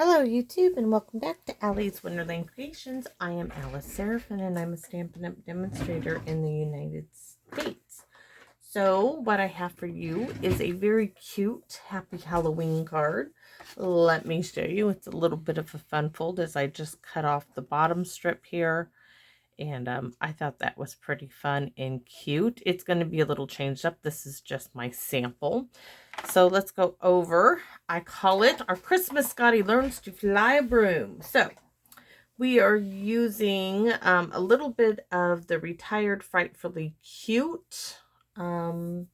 Hello YouTube and welcome back to Allie's Wonderland Creations. I am Alice Seraphin and I'm a Stampin' Up! Demonstrator in the United States. So what I have for you is a very cute Happy Halloween card. Let me show you. It's a little bit of a fun fold as I just cut off the bottom strip here. And I thought that was pretty fun and cute. It's going to be a little changed up. This is just my sample. So let's go over. I call it our Christmas Scottie Learns to Fly a Broom. So we are using a little bit of the Retired Frightfully Cute. And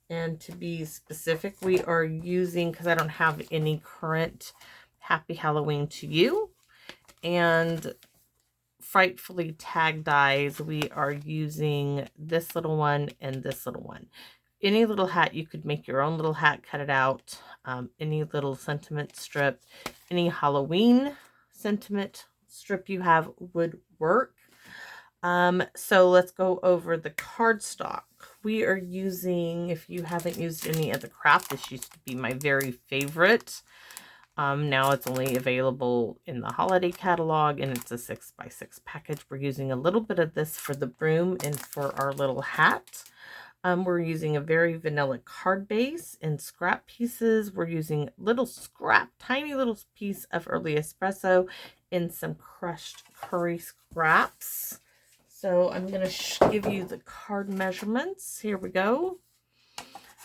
to be specific, we are using, because I don't have any current Happy Halloween to You. And Frightfully Tag dies, we are using this little one and this little one. Any little hat, you could make your own little hat, cut it out. Any little sentiment strip, any Halloween sentiment strip you have would work. So let's go over the cardstock. We are using, if you haven't used any of the craft, this used to be my very favorite. Now it's only available in the holiday catalog and it's a 6x6 package. We're using a little bit of this for the broom and for our little hat. We're using a very vanilla card base and scrap pieces. We're using little scrap, tiny little piece of early espresso and some crushed curry scraps. So I'm going to give you the card measurements. Here we go.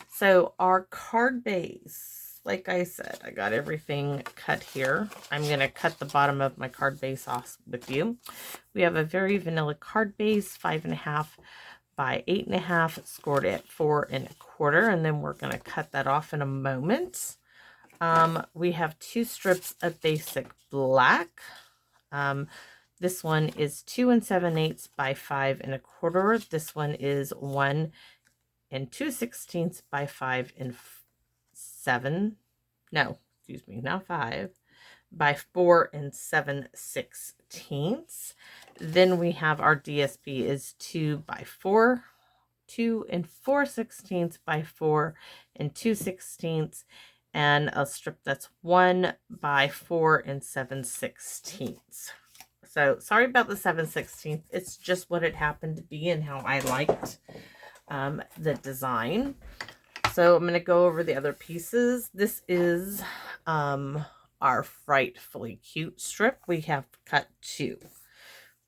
So our card base, like I said, I got everything cut here. I'm going to cut the bottom of my card base off with you. We have a very vanilla card base, 5.5 by 8.5, scored at 4 1/4, and then we're going to cut that off in a moment. We have 2 strips of basic black. This one is 2 7/8 by 5 1/4. This one is 1 2/16 by 5 7. No, excuse me, not 5 by 4 7/16. Then we have our DSP is 2 by 4, 2 4/16 by 4 2/16, and a strip that's 1 by 4 7/16. So sorry about the 7/16. It's just what it happened to be and how I liked the design. So I'm going to go over the other pieces. This is our Frightfully Cute strip. We have cut 2.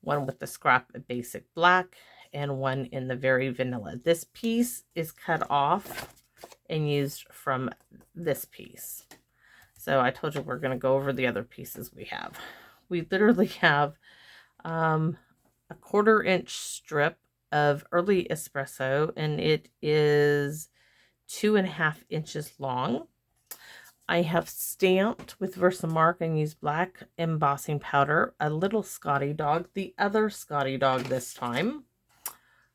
One with the scrap of basic black and one in the very vanilla. This piece is cut off and used from this piece. So I told you we're going to go over the other pieces we have. We literally have a 1/4 inch strip of early espresso, and it is 2.5 inches long. I have stamped with Versamark and used black embossing powder, a little Scottie dog, the other Scottie dog this time.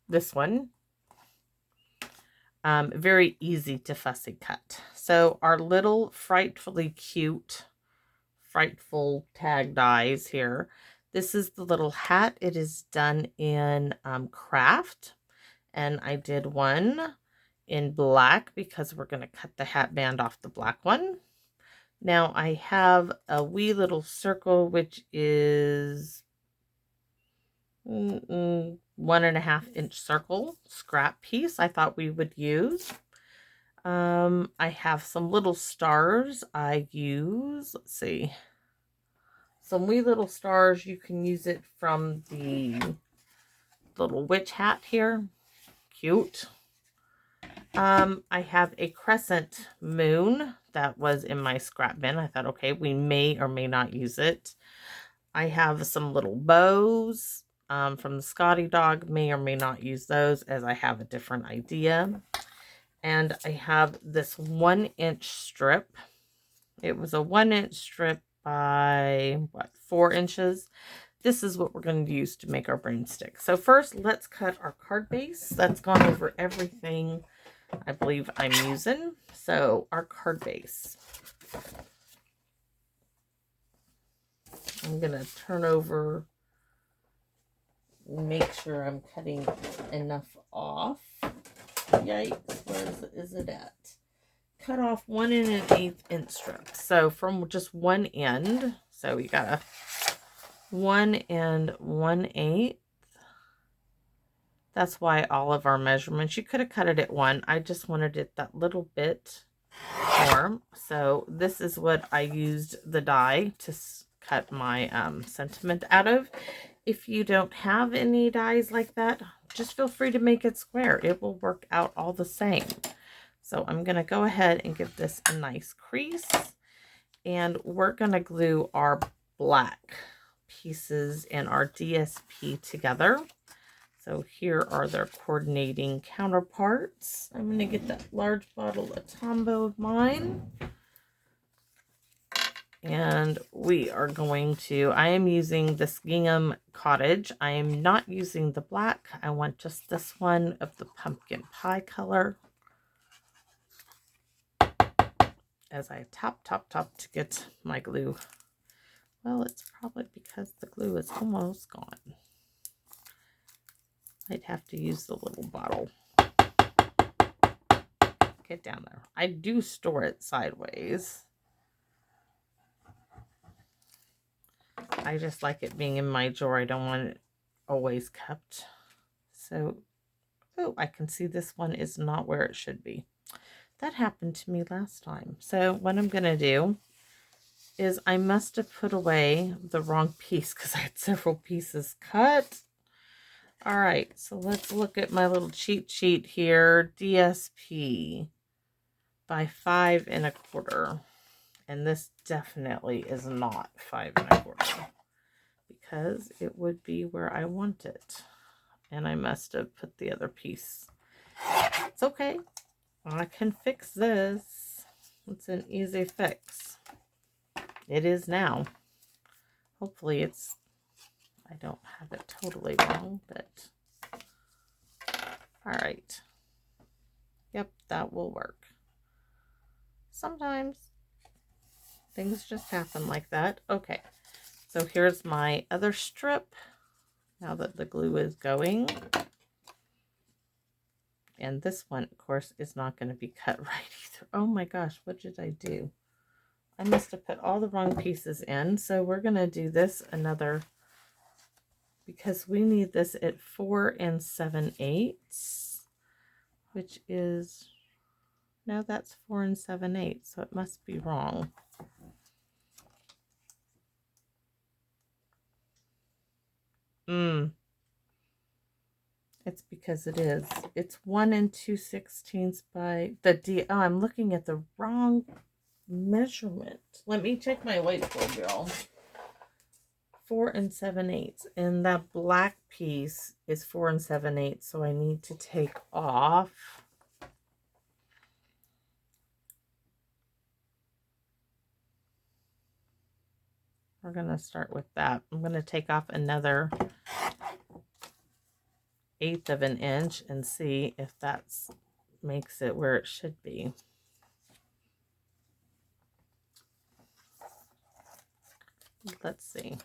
This one. Very easy to fussy cut. So our little Frightfully Cute, frightful tag dies here. This is the little hat. It is done in craft. And I did one in black because we're going to cut the hat band off the black one. Now I have a wee little circle, which is 1.5 inch circle scrap piece I thought we would use. I have some little stars I use. Let's see. Some wee little stars. You can use it from the little witch hat here. Cute. I have a crescent moon that was in my scrap bin. I thought, okay, we may or may not use it. I have some little bows from the Scottie dog. May or may not use those as I have a different idea. And I have this 1 inch strip. It was a 1 inch strip by, 4 inches. This is what we're going to use to make our broomstick. So first, let's cut our card base. That's gone over everything I believe I'm using. So our card base. I'm going to turn over, make sure I'm cutting enough off. Yikes, where is it at? cut off 1 1/8 inch strips. So from just one end, so you got a 1 1/8. That's why all of our measurements, you could have cut it at 1. I just wanted it that little bit more. So this is what I used the die to cut my sentiment out of. If you don't have any dies like that, just feel free to make it square. It will work out all the same. So I'm going to go ahead and give this a nice crease. And we're going to glue our black pieces and our DSP together. So here are their coordinating counterparts. I'm going to get that large bottle of Tombow of mine. And we are going to, I am using this Gingham Cottage. I am not using the black. I want just this one of the pumpkin pie color. As I tap to get my glue. Well, it's probably because the glue is almost gone. I'd have to use the little bottle. Get down there. I do store it sideways. I just like it being in my drawer. I don't want it always kept. So, oh, I can see this one is not where it should be. That happened to me last time. So what I'm going to do is I must have put away the wrong piece because I had several pieces cut. All right, so let's look at my little cheat sheet here. DSP by 5 1/4. And this definitely is not 5 1/4 because it would be where I want it. And I must have put the other piece. It's okay. I can fix this. It's an easy fix. It is now. Hopefully it's, I don't have it totally wrong, but all right. Yep, that will work. Sometimes things just happen like that. Okay, so here's my other strip now that the glue is going. And this one, of course, is not going to be cut right either. Oh my gosh, what did I do? I must have put all the wrong pieces in. So we're going to do this another, because we need this at 4 7/8, which is, no, that's 4 7/8, so it must be wrong. It's because it is. It's 1 2/16 by the D. Oh, I'm looking at the wrong measurement. Let me check my whiteboard, y'all. 4 7/8, and that black piece is 4 7/8, so I need to take off. We're going to start with that. I'm going to take off another 1/8 of an inch and see if that makes it where it should be. Let's see.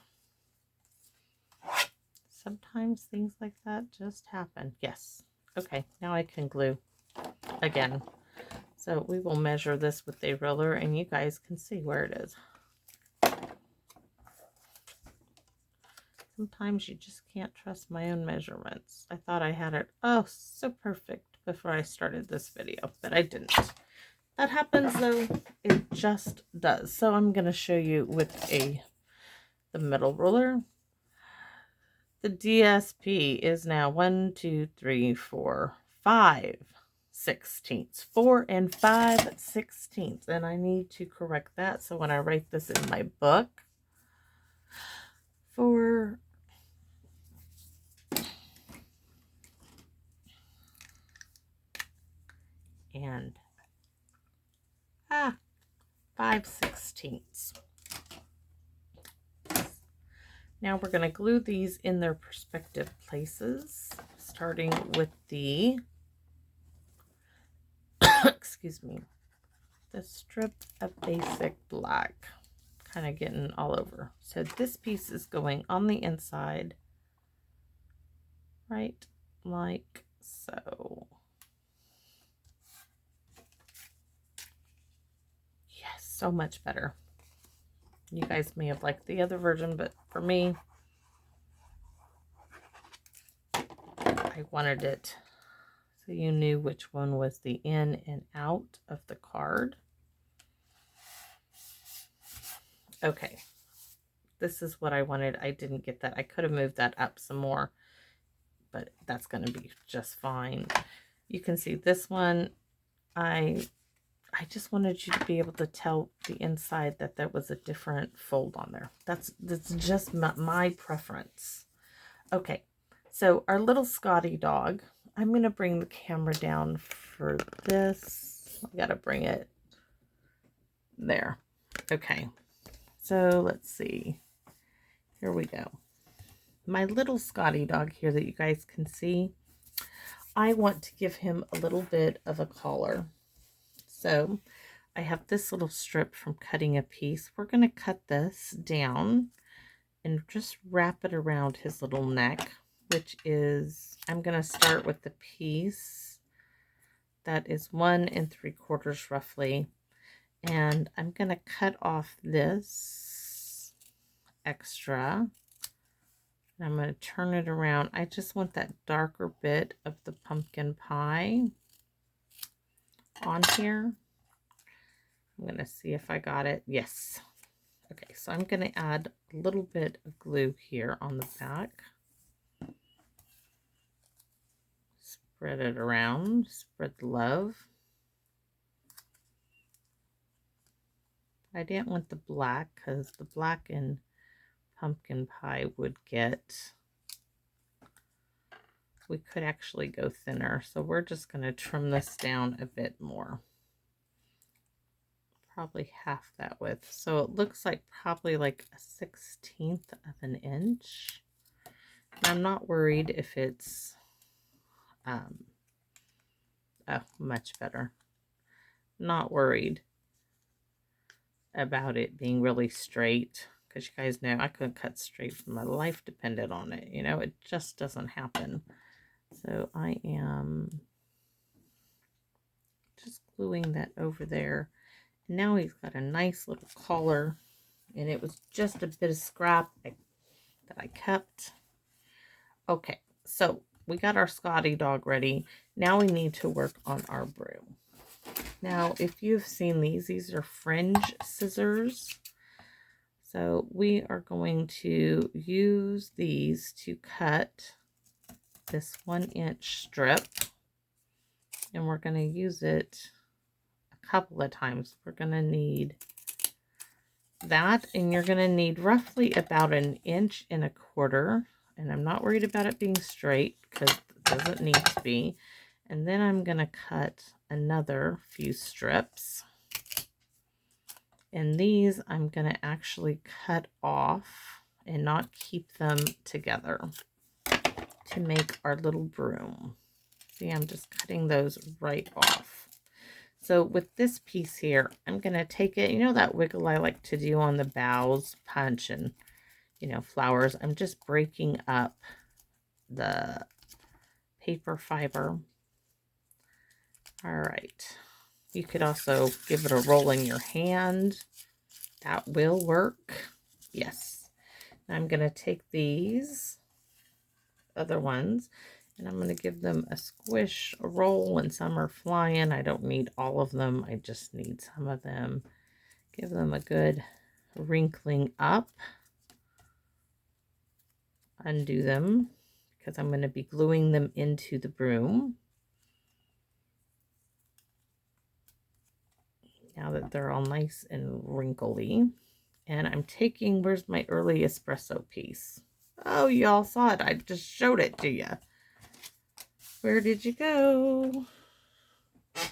Sometimes things like that just happen. Yes. Okay, now I can glue again. So we will measure this with a ruler and you guys can see where it is. Sometimes you just can't trust my own measurements. I thought I had it, oh, so perfect before I started this video, but I didn't. That happens though. It just does. So I'm going to show you with the middle ruler. The DSP is now 1 2 3 4 5 16ths. 4 5 16ths. And I need to correct that. So when I write this in my book, 4 and 5/16. Now we're going to glue these in their respective places, starting with the, excuse me, the strip of basic black, kind of getting all over. So this piece is going on the inside, right like so. so much better. You guys may have liked the other version, but for me, I wanted it so you knew which one was the in and out of the card. Okay, this is what I wanted. I didn't get that. I could have moved that up some more, but that's going to be just fine. You can see this one, I just wanted you to be able to tell the inside that there was a different fold on there. That's just my preference. Okay, so our little Scottie dog, I'm going to bring the camera down for this. I got to bring it there. Okay, so let's see. Here we go. My little Scottie dog here that you guys can see, I want to give him a little bit of a collar. So I have this little strip from cutting a piece. We're going to cut this down and just wrap it around his little neck, which is, I'm going to start with the piece that is 1 3/4 roughly. And I'm going to cut off this extra. And I'm going to turn it around. I just want that darker bit of the pumpkin pie on here. I'm going to see if I got it. Yes. Okay, so I'm going to add a little bit of glue here on the back. Spread it around. Spread the love. I didn't want the black because the black in pumpkin pie would get... We could actually go thinner. So we're just going to trim this down a bit more. Probably half that width. So it looks like probably like a 1/16 of an inch. And I'm not worried if it's oh, much better. Not worried about it being really straight, because you guys know I couldn't cut straight if my life depended on it. You know, it just doesn't happen. So I am just gluing that over there. Now he's got a nice little collar, and it was just a bit of scrap that I kept. Okay, so we got our Scottie dog ready. Now we need to work on our broom. Now, if you've seen these are fringe scissors. So we are going to use these to cut this 1-inch strip, and we're going to use it a couple of times. We're going to need that, and you're going to need roughly about 1 1.25 inches, and I'm not worried about it being straight because it doesn't need to be. And then I'm going to cut another few strips, and these I'm going to actually cut off and not keep them together to make our little broom. See, I'm just cutting those right off. So with this piece here, I'm going to take it, you know that wiggle I like to do on the boughs, punch and, you know, flowers. I'm just breaking up the paper fiber. All right. You could also give it a roll in your hand. That will work. Yes. Now I'm going to take these other ones, and I'm going to give them a squish, a roll, and some are flying. I don't need all of them. I just need some of them. Give them a good wrinkling up. Undo them because I'm going to be gluing them into the broom. Now that they're all nice and wrinkly. And I'm taking, where's my early espresso piece? Oh, y'all saw it. I just showed it to you. Where did you go?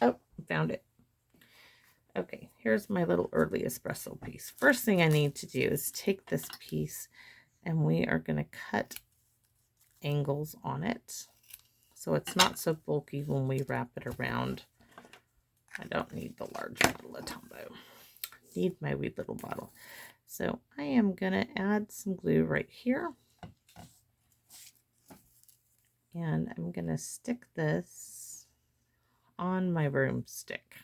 Oh, found it. Okay, here's my little early espresso piece. First thing I need to do is take this piece, and we are going to cut angles on it so it's not so bulky when we wrap it around. I don't need the large bottle of Tombow. Need my wee little bottle. So I am going to add some glue right here. And I'm going to stick this on my broomstick.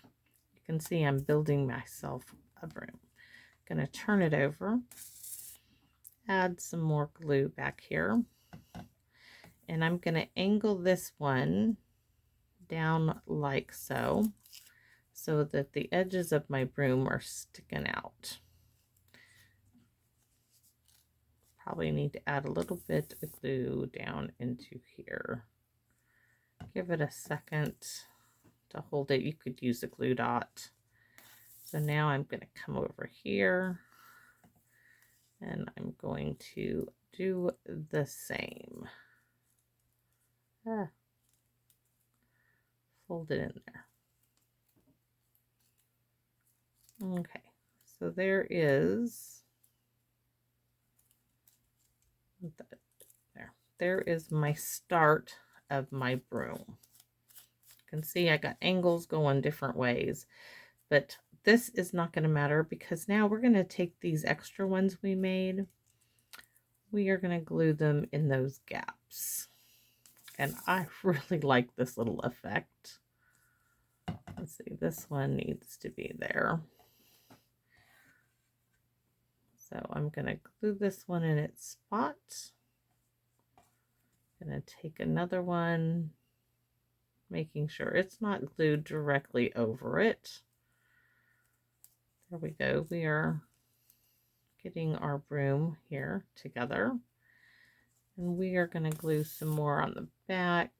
You can see I'm building myself a broom. Gonna turn it over, add some more glue back here, and I'm gonna angle this one down like so, so that the edges of my broom are sticking out. Probably need to add a little bit of glue down into here. Give it a second to hold it. You could use a glue dot. So now I'm going to come over here and I'm going to do the same. Fold it in there. Okay, so there is there is my start of my broom. You can see I got angles going different ways, but this is not going to matter because now we're going to take these extra ones we made. We are going to glue them in those gaps. And I really like this little effect. Let's see, this one needs to be there. So I'm going to glue this one in its spot. I'm going to take another one, making sure it's not glued directly over it. There we go. We are getting our broom here together. And we are going to glue some more on the back,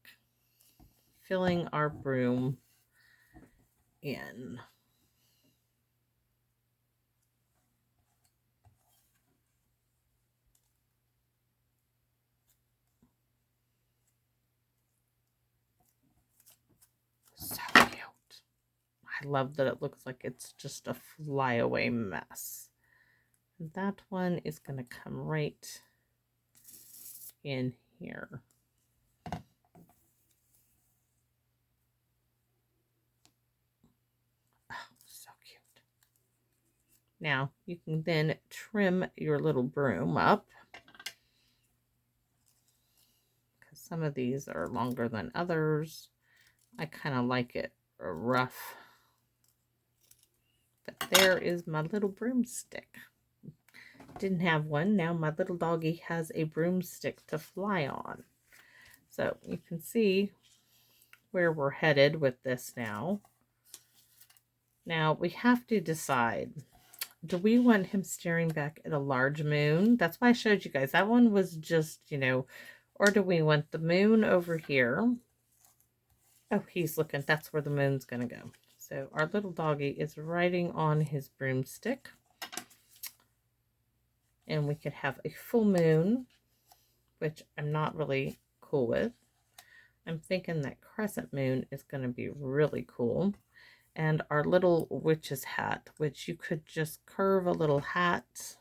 filling our broom in. So cute. I love that it looks like it's just a flyaway mess. And that one is going to come right in here. Oh, so cute. Now you can then trim your little broom up, because some of these are longer than others. I kind of like it rough. But there is my little broomstick. Didn't have one. Now my little doggy has a broomstick to fly on. So you can see where we're headed with this now. Now we have to decide, do we want him staring back at a large moon? That's why I showed you guys. That one was just, you know, or do we want the moon over here? Oh, he's looking. That's where the moon's going to go. So our little doggy is riding on his broomstick. And we could have a full moon, which I'm not really cool with. I'm thinking that crescent moon is going to be really cool. And our little witch's hat, which you could just curve a little hat.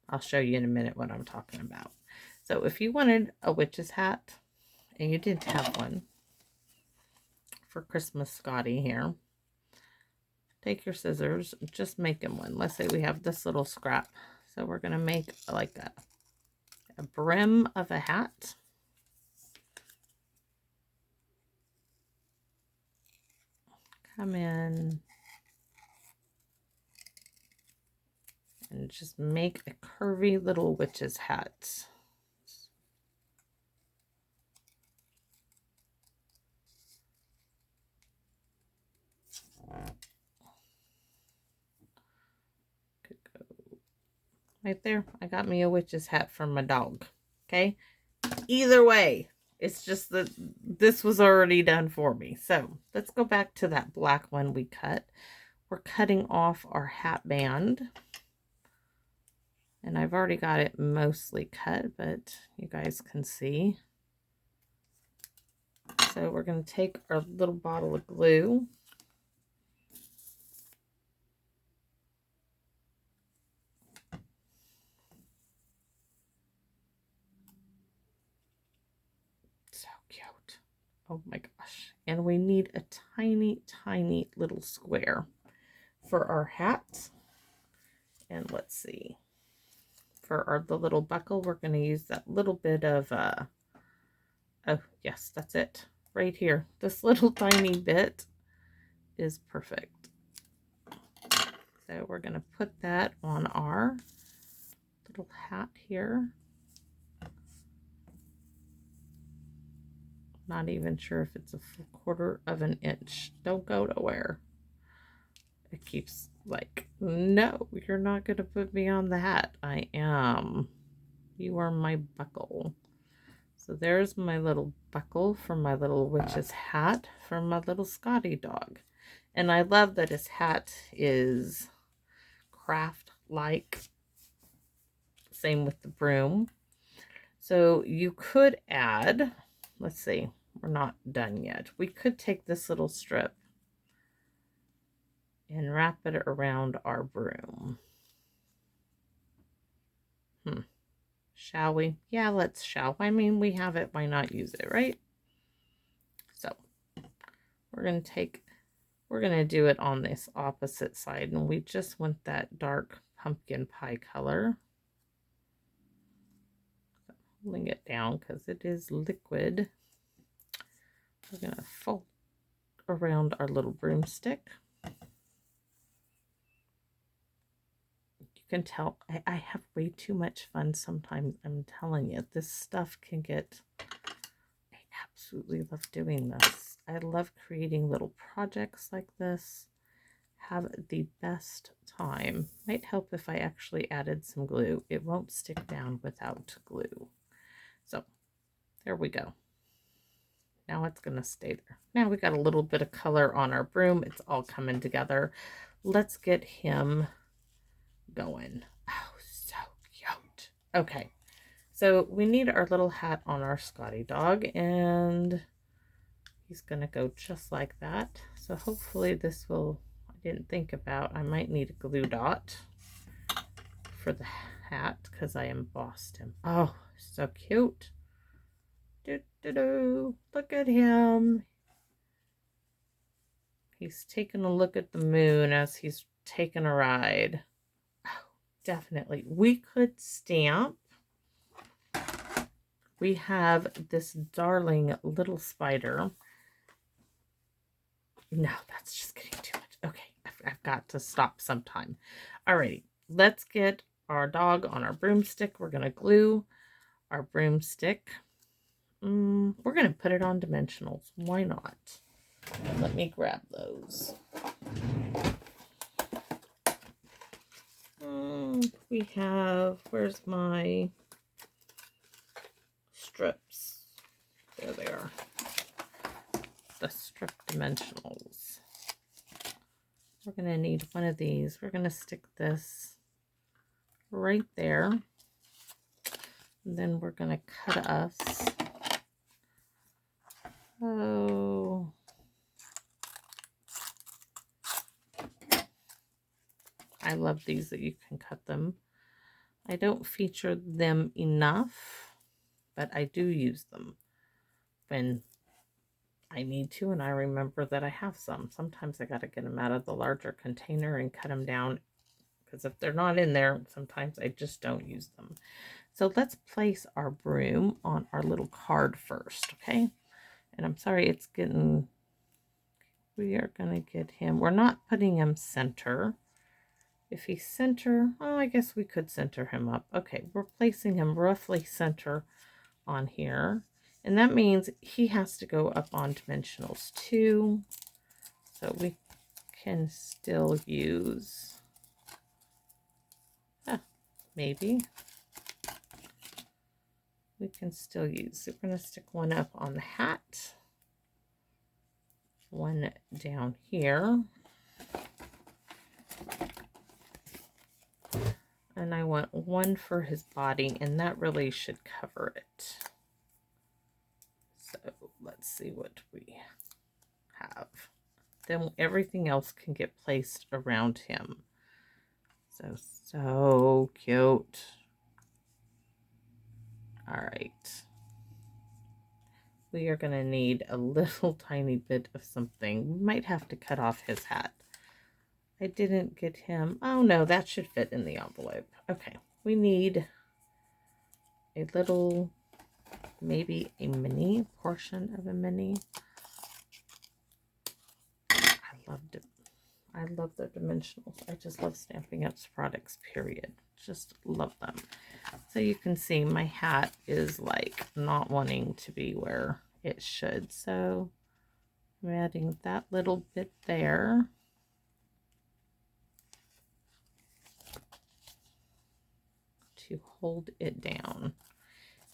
I'll show you in a minute what I'm talking about. So if you wanted a witch's hat and you didn't have one for Christmas Scottie here, take your scissors, just make him one. Let's say we have this little scrap. So we're going to make like a brim of a hat. Come in and just make a curvy little witch's hat. Could go right there. I got me a witch's hat from my dog. Okay. Either way, it's just that this was already done for me. So let's go back to that black one we cut. We're cutting off our hat band. And I've already got it mostly cut, but you guys can see. So we're going to take our little bottle of glue. So cute. Oh my gosh. And we need a tiny, tiny little square for our hat. And let's see. For the little buckle, we're going to use that little bit of, oh yes, that's it. Right here. This little tiny bit is perfect. So we're going to put that on our little hat here. Not even sure if it's a 1/4 of an inch. Don't go nowhere. It keeps like, no, you're not going to put me on the hat. I am. You are my buckle. So there's my little buckle for my little witch's hat for my little Scottie dog. And I love that his hat is craft-like. Same with the broom. So you could add, let's see, we're not done yet. We could take this little strip and wrap it around our broom. Shall we? Yeah, shall. I mean, we have it. Why not use it, right? So we're going to do it on this opposite side. And we just want that dark pumpkin pie color. So holding it down because it is liquid. We're going to fold around our little broomstick. Can tell I have way too much fun sometimes. I'm telling you, this stuff can get, I absolutely love doing this. I love creating little projects like this. Have the best time. Might help if I actually added some glue. It won't stick down without glue. So there we go. Now it's going to stay there. Now we got a little bit of color on our broom. It's all coming together. Let's get him going. Oh, so cute. Okay, so we need our little hat on our Scottie dog, and he's gonna go just like that. So hopefully this will, I didn't think about, I might need a glue dot for the hat because I embossed him. Oh, so cute. Look at him. He's taking a look at the moon as he's taking a ride. Definitely. We could stamp. We have this darling little spider. No, that's just getting too much. Okay, I've got to stop sometime. Alrighty, let's get our dog on our broomstick. We're going to glue our broomstick. We're going to put it on dimensionals. Why not? Let me grab those. We have, where's my strips? There they are. The strip dimensionals. We're going to need one of these. We're going to stick this right there. And then we're going to cut us. Oh. I love these that you can cut them. I don't feature them enough, but I do use them when I need to, and I remember that I have some. Sometimes I got to get them out of the larger container and cut them down, because if they're not in there, sometimes I just don't use them. So let's place our broom on our little card first, okay? And I'm sorry it's getting, we are going to get him, we're not putting him center. If he's center, oh, I guess we could center him up. Okay, we're placing him roughly center on here. And that means he has to go up on dimensionals too. So we can still use, maybe. We can still use, we're going to stick one up on the hat. One down here. And I want one for his body, and that really should cover it. So let's see what we have. Then everything else can get placed around him. So cute. All right. We are going to need a little tiny bit of something. We might have to cut off his hat. I didn't get him. Oh no, that should fit in the envelope. Okay, we need a little, maybe a mini portion of a mini. I loved it. I love their dimensionals. I just love Stampin' Up's products, period. Just love them. So you can see my hat is like not wanting to be where it should. So I'm adding that little bit there. To hold it down.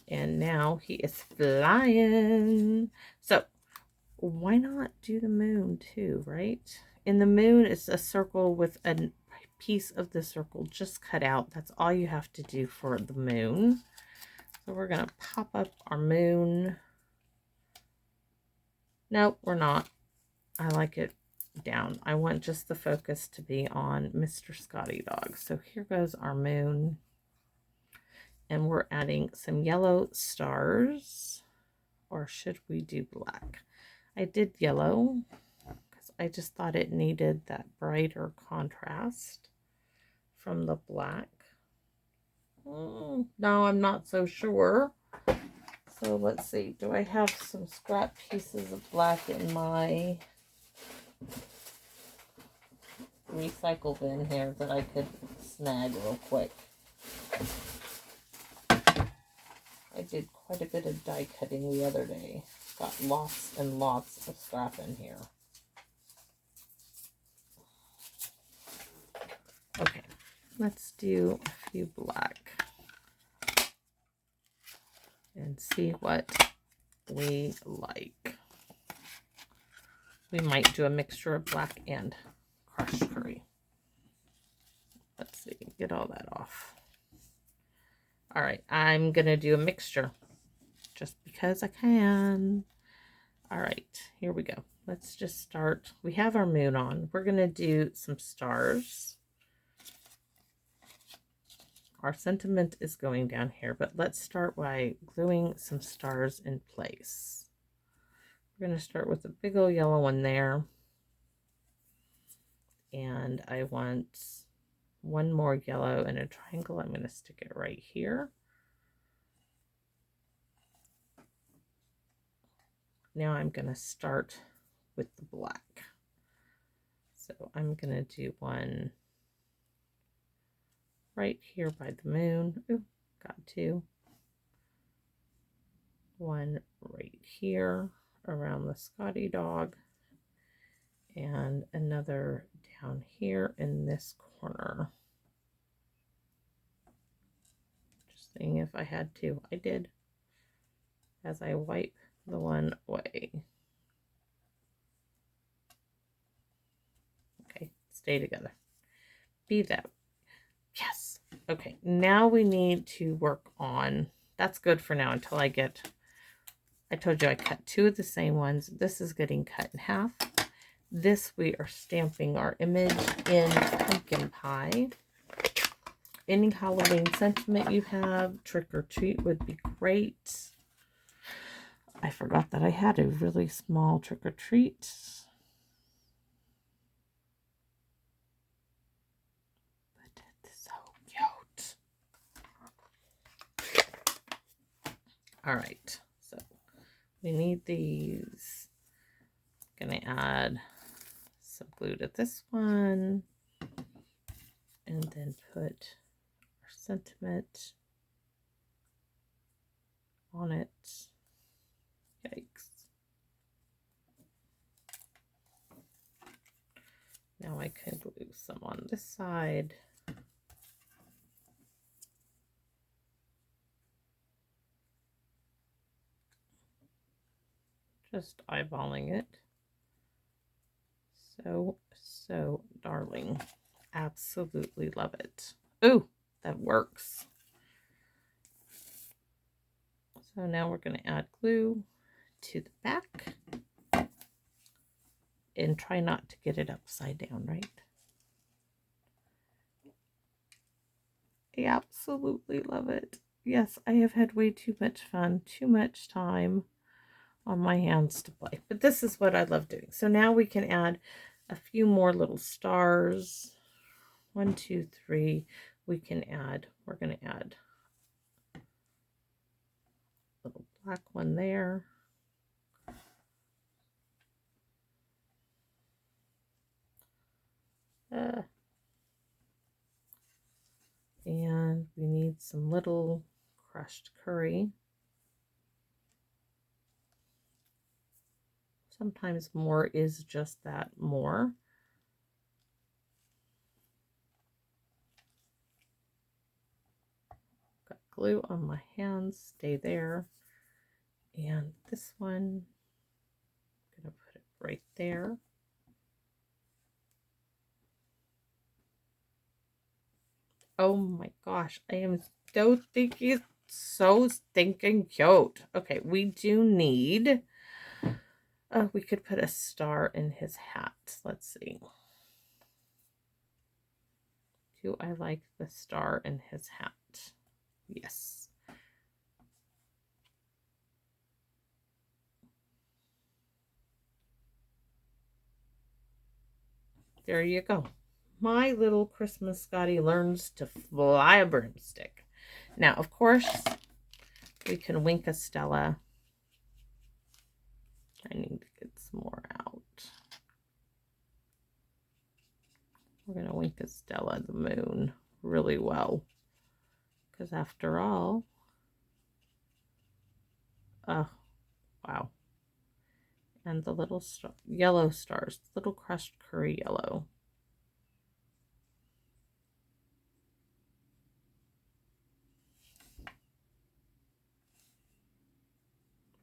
And now he is flying. So why not do the moon too, right? In the moon, it's a circle with a piece of the circle just cut out. That's all you have to do for the moon. So we're going to pop up our moon. Nope, we're not. I like it down. I want just the focus to be on Mr. Scottie Dog. So here goes our moon. And we're adding some yellow stars. Or should we do black? I did yellow because I just thought it needed that brighter contrast from the black. No, I'm not so sure. So let's see. Do I have some scrap pieces of black in my recycle bin here that I could snag real quick? I did quite a bit of die cutting the other day. Got lots and lots of scrap in here. Okay, let's do a few black and see what we like. We might do a mixture of black and crushed curry. Let's see, get all that off. All right, I'm going to do a mixture just because I can. All right, here we go. Let's just start. We have our moon on. We're going to do some stars. Our sentiment is going down here, but let's start by gluing some stars in place. We're going to start with a big old yellow one there. And I want one more yellow in a triangle. I'm going to stick it right here. Now I'm going to start with the black. So I'm going to do one right here by the moon. Ooh, got two. One right here around the Scottie dog. And another down here in this corner. Just seeing if I had to. I did. As I wipe the one away. Okay, stay together. Be that. Yes. Okay, now we need to work on, that's good for now until I told you I cut two of the same ones. This is getting cut in half. This we are stamping our image in pumpkin pie. Any Halloween sentiment you have, trick or treat would be great. I forgot that I had a really small trick or treat. But it's so cute. All right, so we need these. Gonna add some glue to this one and then put our sentiment on it. Yikes. Now I can glue some on this side. Just eyeballing it. So darling. Absolutely love it. Ooh, that works. So now we're going to add glue to the back. And try not to get it upside down, right? I absolutely love it. Yes, I have had way too much fun, too much time on my hands to play. But this is what I love doing. So now we can add a few more little stars. 1, 2, 3. We're going to add a little black one there. need some little crushed curry. Sometimes more is just that, more. Got glue on my hands, stay there. And this one, I'm going to put it right there. Oh my gosh, I am so thinking, so stinking cute. Okay, we do need, oh, we could put a star in his hat. Let's see. Do I like the star in his hat? Yes. There you go. My little Christmas Scottie learns to fly a broomstick. Now, of course, we can wink a Stella. I need to get some more out. We're going to wink a Stella the moon really well. Because after all, oh, wow. And the little yellow stars, little crushed curry yellow.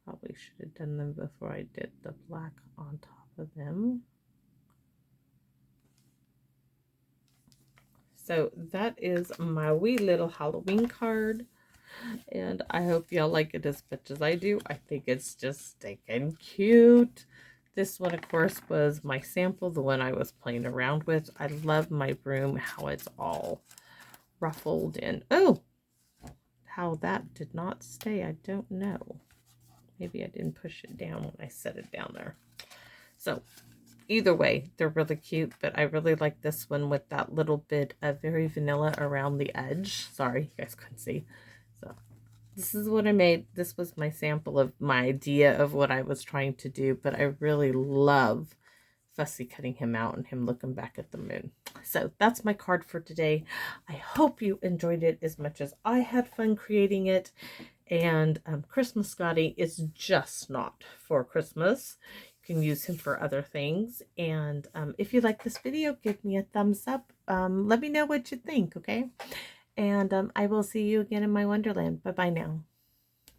Probably should have done them before I did the black on top of them. So that is my wee little Halloween card. And I hope y'all like it as much as I do. I think it's just stinking cute. This one, of course, was my sample, the one I was playing around with. I love my broom, how it's all ruffled and, oh, how that did not stay, I don't know. Maybe I didn't push it down when I set it down there. So, either way, they're really cute, but I really like this one with that little bit of very vanilla around the edge. Sorry, you guys couldn't see. So, this is what I made. This was my sample of my idea of what I was trying to do, but I really love Fussy cutting him out and him looking back at the moon. So that's my card for today. I hope you enjoyed it as much as I had fun creating it. And Christmas Scottie is just not for Christmas. You can use him for other things. And if you like this video, give me a thumbs up. Let me know what you think, okay? And I will see you again in my Wonderland. Bye-bye now.